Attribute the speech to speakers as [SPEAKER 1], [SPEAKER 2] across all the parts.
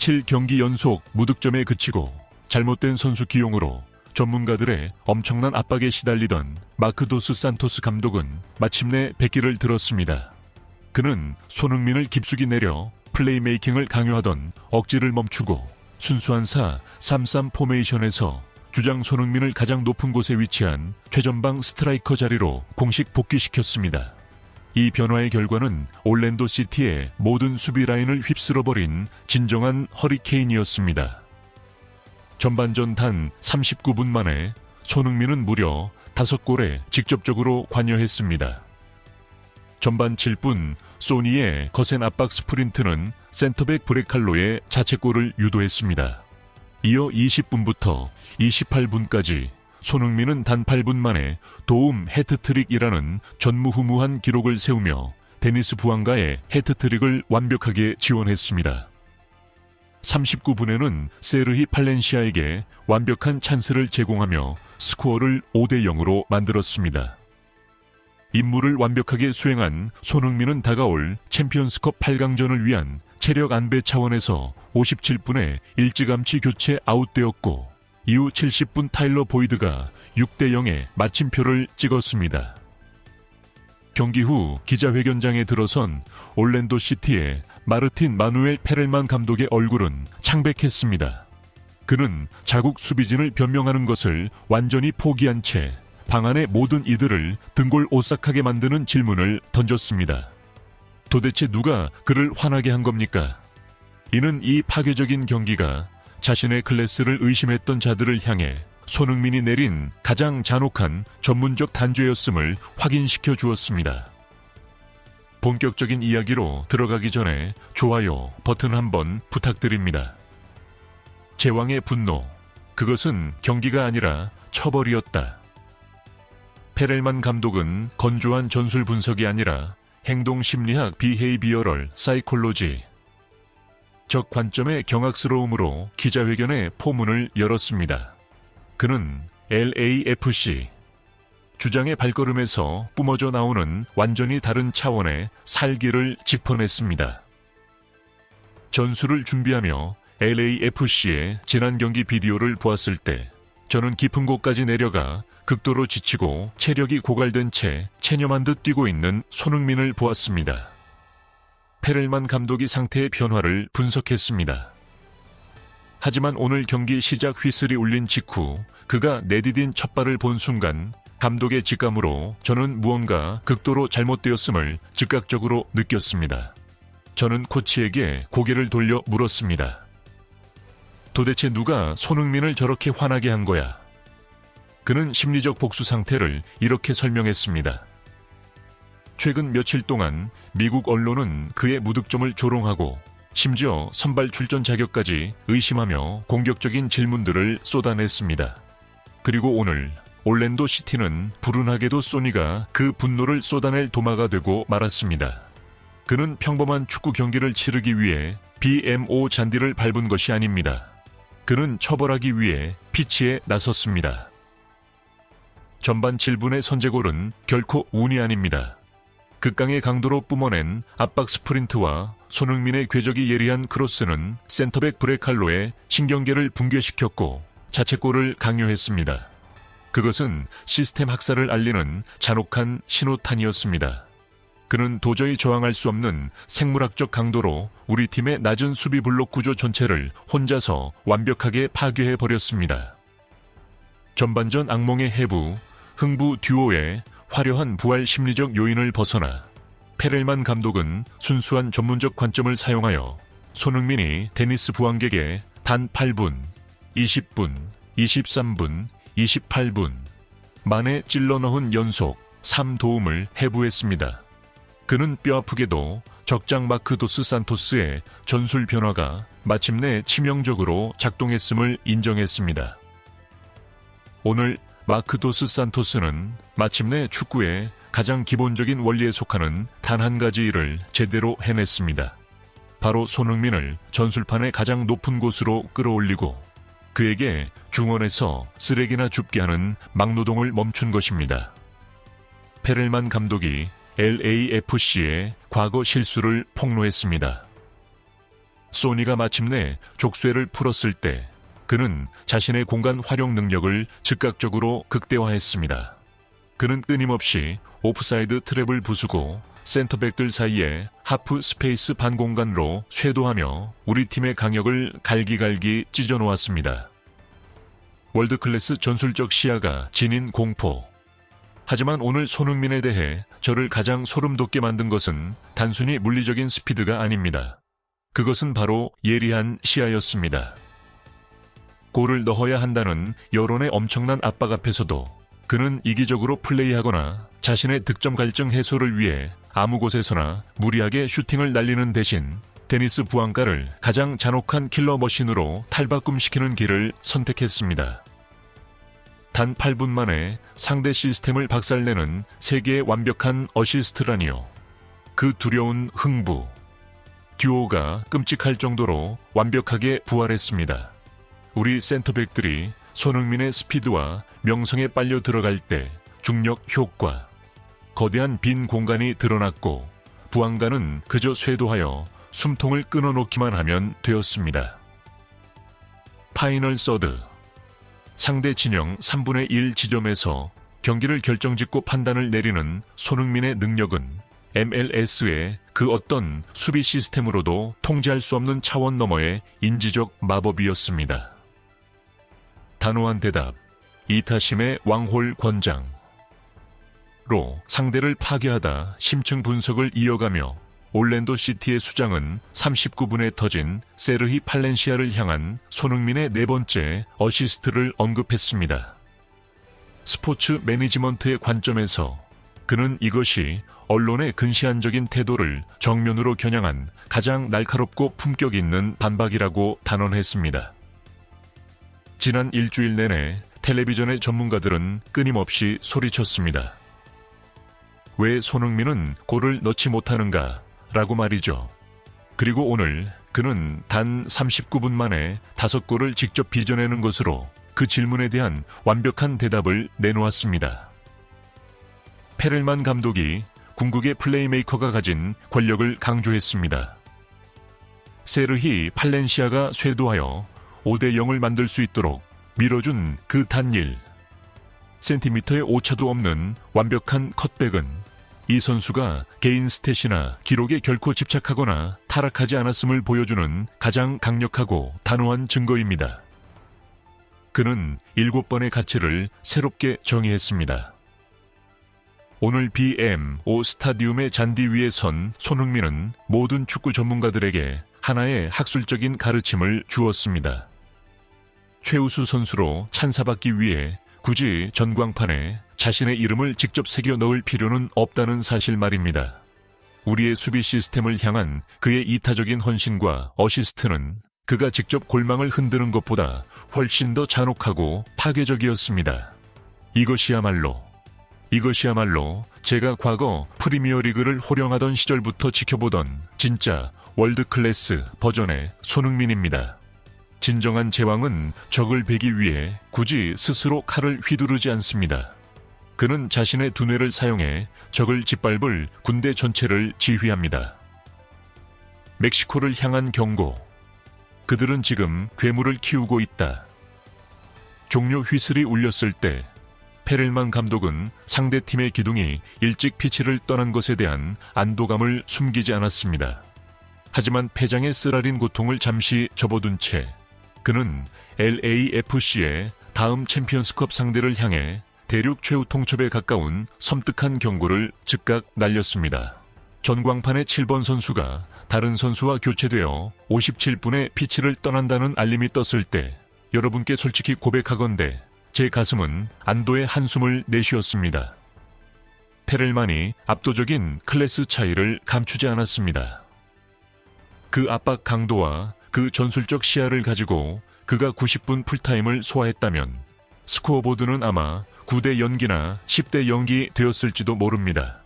[SPEAKER 1] 7경기 연속 무득점에 그치고 잘못된 선수 기용으로 전문가들의 엄청난 압박에 시달리던 마크 도스 산토스 감독은 마침내 백기를 들었습니다. 그는 손흥민을 깊숙이 내려 플레이메이킹을 강요하던 억지를 멈추고 순수한 4-3-3 포메이션에서 주장 손흥민을 가장 높은 곳에 위치한 최전방 스트라이커 자리로 공식 복귀시켰습니다. 이 변화의 결과는 올랜도 시티의 모든 수비 라인을 휩쓸어버린 진정한 허리케인이었습니다. 전반전 단 39분 만에 손흥민은 무려 5골에 직접적으로 관여했습니다. 전반 7분 소니의 거센 압박 스프린트는 센터백 브레칼로의 자책골을 유도했습니다. 이어 20분부터 28분까지 손흥민은 단 8분 만에 도움 해트트릭이라는 전무후무한 기록을 세우며 데니스 부앙가의 해트트릭을 완벽하게 지원했습니다. 39분에는 세르히 팔렌시아에게 완벽한 찬스를 제공하며 스코어를 5대0으로 만들었습니다. 임무를 완벽하게 수행한 손흥민은 다가올 챔피언스컵 8강전을 위한 체력 안배 차원에서 57분에 일찌감치 교체 아웃되었고 이후 70분 타일러 보이드가 6대0의 마침표를 찍었습니다. 경기 후 기자회견장에 들어선 올랜도 시티의 마르틴 마누엘 페렐만 감독의 얼굴은 창백했습니다. 그는 자국 수비진을 변명하는 것을 완전히 포기한 채 방 안의 모든 이들을 등골 오싹하게 만드는 질문을 던졌습니다. 도대체 누가 그를 화나게 한 겁니까? 이는 이 파괴적인 경기가 자신의 클래스를 의심했던 자들을 향해 손흥민이 내린 가장 잔혹한 전문적 단죄였음을 확인시켜 주었습니다. 본격적인 이야기로 들어가기 전에 좋아요 버튼 한번 부탁드립니다. 제왕의 분노, 그것은 경기가 아니라 처벌이었다. 페렐만 감독은 건조한 전술 분석이 아니라 행동심리학 비헤이비어럴 사이콜로지 적 관점의 경악스러움으로 기자회견의 포문을 열었습니다. 그는 LAFC 주장의 발걸음에서 뿜어져 나오는 완전히 다른 차원의 살기를 짚어냈습니다. 전술을 준비하며 LAFC의 지난 경기 비디오를 보았을 때 저는 깊은 곳까지 내려가 극도로 지치고 체력이 고갈된 채 체념한 듯 뛰고 있는 손흥민을 보았습니다. 페렐만 감독이 상태의 변화를 분석했습니다. 하지만 오늘 경기 시작 휘슬이 울린 직후 그가 내디딘 첫 발을 본 순간 감독의 직감으로 저는 무언가 극도로 잘못되었음을 즉각적으로 느꼈습니다. 저는 코치에게 고개를 돌려 물었습니다. 도대체 누가 손흥민을 저렇게 화나게 한 거야? 그는 심리적 복수 상태를 이렇게 설명했습니다. 최근 며칠 동안 미국 언론은 그의 무득점을 조롱하고 심지어 선발 출전 자격까지 의심하며 공격적인 질문들을 쏟아냈습니다. 그리고 오늘 올랜도 시티는 불운하게도 소니가 그 분노를 쏟아낼 도마가 되고 말았습니다. 그는 평범한 축구 경기를 치르기 위해 BMO 잔디를 밟은 것이 아닙니다. 그는 처벌하기 위해 피치에 나섰습니다. 전반 7분의 선제골은 결코 운이 아닙니다. 극강의 강도로 뿜어낸 압박 스프린트와 손흥민의 궤적이 예리한 크로스는 센터백 브레칼로의 신경계를 붕괴시켰고 자책골을 강요했습니다. 그것은 시스템 학살을 알리는 잔혹한 신호탄이었습니다. 그는 도저히 저항할 수 없는 생물학적 강도로 우리 팀의 낮은 수비 블록 구조 전체를 혼자서 완벽하게 파괴해버렸습니다. 전반전 악몽의 해부, 흥부 듀오의 화려한 부활 심리적 요인을 벗어나 페렐만 감독은 순수한 전문적 관점을 사용하여 손흥민이 데니스 부앙객에 단 8분, 20분, 23분, 28분 만에 찔러 넣은 연속 3도움을 해부했습니다. 그는 뼈아프게도 적장 마크 도스 산토스의 전술 변화가 마침내 치명적으로 작동했음을 인정했습니다. 오늘 마크 도스 산토스는 마침내 축구의 가장 기본적인 원리에 속하는 단 한 가지 일을 제대로 해냈습니다. 바로 손흥민을 전술판의 가장 높은 곳으로 끌어올리고 그에게 중원에서 쓰레기나 줍게 하는 막노동을 멈춘 것입니다. 페렐만 감독이 LAFC의 과거 실수를 폭로했습니다. 소니가 마침내 족쇄를 풀었을 때 그는 자신의 공간 활용 능력을 즉각적으로 극대화했습니다. 그는 끊임없이 오프사이드 트랩을 부수고 센터백들 사이에 하프 스페이스 반공간으로 쇄도하며 우리 팀의 강역을 갈기갈기 찢어놓았습니다. 월드클래스 전술적 시야가 지닌 공포. 하지만 오늘 손흥민에 대해 저를 가장 소름돋게 만든 것은 단순히 물리적인 스피드가 아닙니다. 그것은 바로 예리한 시야였습니다. 골을 넣어야 한다는 여론의 엄청난 압박 앞에서도 그는 이기적으로 플레이하거나 자신의 득점 갈증 해소를 위해 아무 곳에서나 무리하게 슈팅을 날리는 대신 데니스 부앙가를 가장 잔혹한 킬러 머신으로 탈바꿈시키는 길을 선택했습니다. 단 8분 만에 상대 시스템을 박살내는 세계의 완벽한 어시스트라니요. 그 두려운 흥부. 듀오가 끔찍할 정도로 완벽하게 부활했습니다. 우리 센터백들이 손흥민의 스피드와 명성에 빨려 들어갈 때 중력 효과, 거대한 빈 공간이 드러났고 부안가는 그저 쇄도하여 숨통을 끊어놓기만 하면 되었습니다. 파이널 서드. 상대 진영 3분의 1 지점에서 경기를 결정짓고 판단을 내리는 손흥민의 능력은 MLS의 그 어떤 수비 시스템으로도 통제할 수 없는 차원 너머의 인지적 마법이었습니다. 단호한 대답, 이타심의 왕홀 권장. 로 상대를 파괴하다 심층 분석을 이어가며 올랜도 시티의 수장은 39분에 터진 세르히 팔렌시아를 향한 손흥민의 네 번째 어시스트를 언급했습니다. 스포츠 매니지먼트의 관점에서 그는 이것이 언론의 근시안적인 태도를 정면으로 겨냥한 가장 날카롭고 품격 있는 반박이라고 단언했습니다. 지난 일주일 내내 텔레비전의 전문가들은 끊임없이 소리쳤습니다. 왜 손흥민은 골을 넣지 못하는가? 라고 말이죠. 그리고 오늘 그는 단 39분 만에 5골을 직접 빚어내는 것으로 그 질문에 대한 완벽한 대답을 내놓았습니다. 페렐만 감독이 궁극의 플레이메이커가 가진 권력을 강조했습니다. 세르히 팔렌시아가 쇄도하여 5대 0을 만들 수 있도록 밀어준 그 단일. 센티미터의 오차도 없는 완벽한 컷백은 이 선수가 개인 스탯이나 기록에 결코 집착하거나 타락하지 않았음을 보여주는 가장 강력하고 단호한 증거입니다. 그는 7번의 가치를 새롭게 정의했습니다. 오늘 BMO 스타디움의 잔디 위에 선 손흥민은 모든 축구 전문가들에게 하나의 학술적인 가르침을 주었습니다. 최우수 선수로 찬사받기 위해 굳이 전광판에 자신의 이름을 직접 새겨 넣을 필요는 없다는 사실 말입니다. 우리의 수비 시스템을 향한 그의 이타적인 헌신과 어시스트는 그가 직접 골망을 흔드는 것보다 훨씬 더 잔혹하고 파괴적이었습니다. 이것이야말로 제가 과거 프리미어리그를 호령하던 시절부터 지켜보던 진짜 월드클래스 버전의 손흥민입니다. 진정한 제왕은 적을 베기 위해 굳이 스스로 칼을 휘두르지 않습니다. 그는 자신의 두뇌를 사용해 적을 짓밟을 군대 전체를 지휘합니다. 멕시코를 향한 경고. 그들은 지금 괴물을 키우고 있다. 종료 휘슬이 울렸을 때 페렐만 감독은 상대팀의 기둥이 일찍 피치를 떠난 것에 대한 안도감을 숨기지 않았습니다. 하지만 패장의 쓰라린 고통을 잠시 접어둔 채 그는 LAFC의 다음 챔피언스컵 상대를 향해 대륙 최후 통첩에 가까운 섬뜩한 경고를 즉각 날렸습니다. 전광판의 7번 선수가 다른 선수와 교체되어 57분에 피치를 떠난다는 알림이 떴을 때 여러분께 솔직히 고백하건대 제 가슴은 안도의 한숨을 내쉬었습니다. 페렐만이 압도적인 클래스 차이를 감추지 않았습니다. 그 압박 강도와 그 전술적 시야를 가지고 그가 90분 풀타임을 소화했다면 스코어보드는 아마 9대 연기나 10대 연기 되었을지도 모릅니다.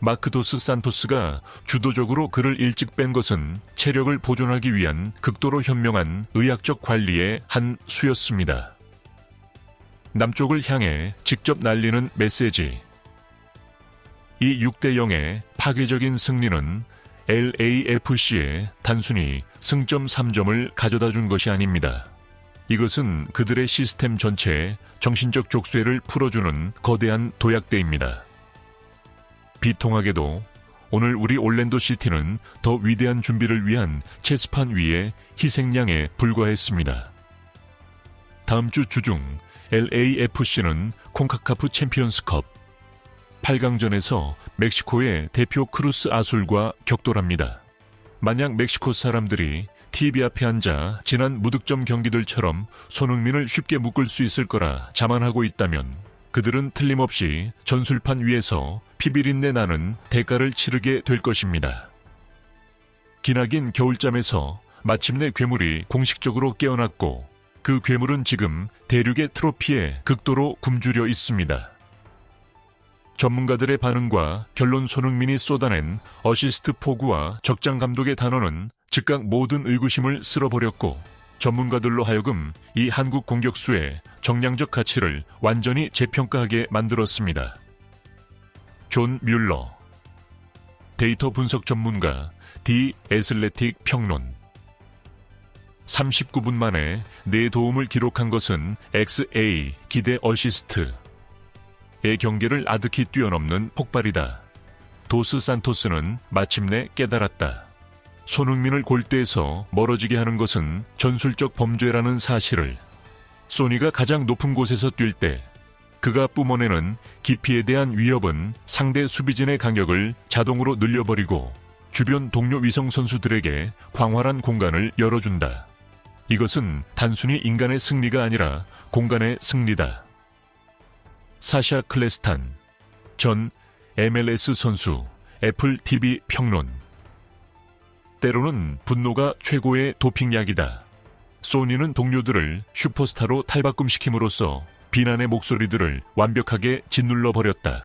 [SPEAKER 1] 마크 도스 산토스가 주도적으로 그를 일찍 뺀 것은 체력을 보존하기 위한 극도로 현명한 의학적 관리의 한 수였습니다. 남쪽을 향해 직접 날리는 메시지. 이 6대 0의 파괴적인 승리는 LAFC에 단순히 승점 3점을 가져다 준 것이 아닙니다. 이것은 그들의 시스템 전체에 정신적 족쇄를 풀어주는 거대한 도약대입니다. 비통하게도 오늘 우리 올랜도 시티는 더 위대한 준비를 위한 체스판 위의 희생양에 불과했습니다. 다음 주 주중 LAFC는 콘카카프 챔피언스컵 8강전에서 멕시코의 대표 크루스 아술과 격돌합니다. 만약 멕시코 사람들이 TV 앞에 앉아 지난 무득점 경기들처럼 손흥민을 쉽게 묶을 수 있을 거라 자만하고 있다면 그들은 틀림없이 전술판 위에서 피비린내 나는 대가를 치르게 될 것입니다. 기나긴 겨울잠에서 마침내 괴물이 공식적으로 깨어났고 그 괴물은 지금 대륙의 트로피에 극도로 굶주려 있습니다. 전문가들의 반응과 결론 손흥민이 쏟아낸 어시스트 포구와 적장 감독의 단어는 즉각 모든 의구심을 쓸어버렸고 전문가들로 하여금 이 한국 공격수의 정량적 가치를 완전히 재평가하게 만들었습니다. 존 뮬러, 데이터 분석 전문가, 디 애슬레틱 평론. 39분 만에 4도움을 기록한 것은 XA 기대 어시스트. 의 경계를 아득히 뛰어넘는 폭발이다. 도스 산토스는 마침내 깨달았다. 손흥민을 골대에서 멀어지게 하는 것은 전술적 범죄라는 사실을. 소니가 가장 높은 곳에서 뛸 때 그가 뿜어내는 깊이에 대한 위협은 상대 수비진의 강력을 자동으로 늘려버리고 주변 동료 위성 선수들에게 광활한 공간을 열어준다. 이것은 단순히 인간의 승리가 아니라 공간의 승리다. 사샤 클레스탄, 전 MLS 선수, 애플 TV 평론. 때로는 분노가 최고의 도핑약이다. 소니는 동료들을 슈퍼스타로 탈바꿈시킴으로써 비난의 목소리들을 완벽하게 짓눌러 버렸다.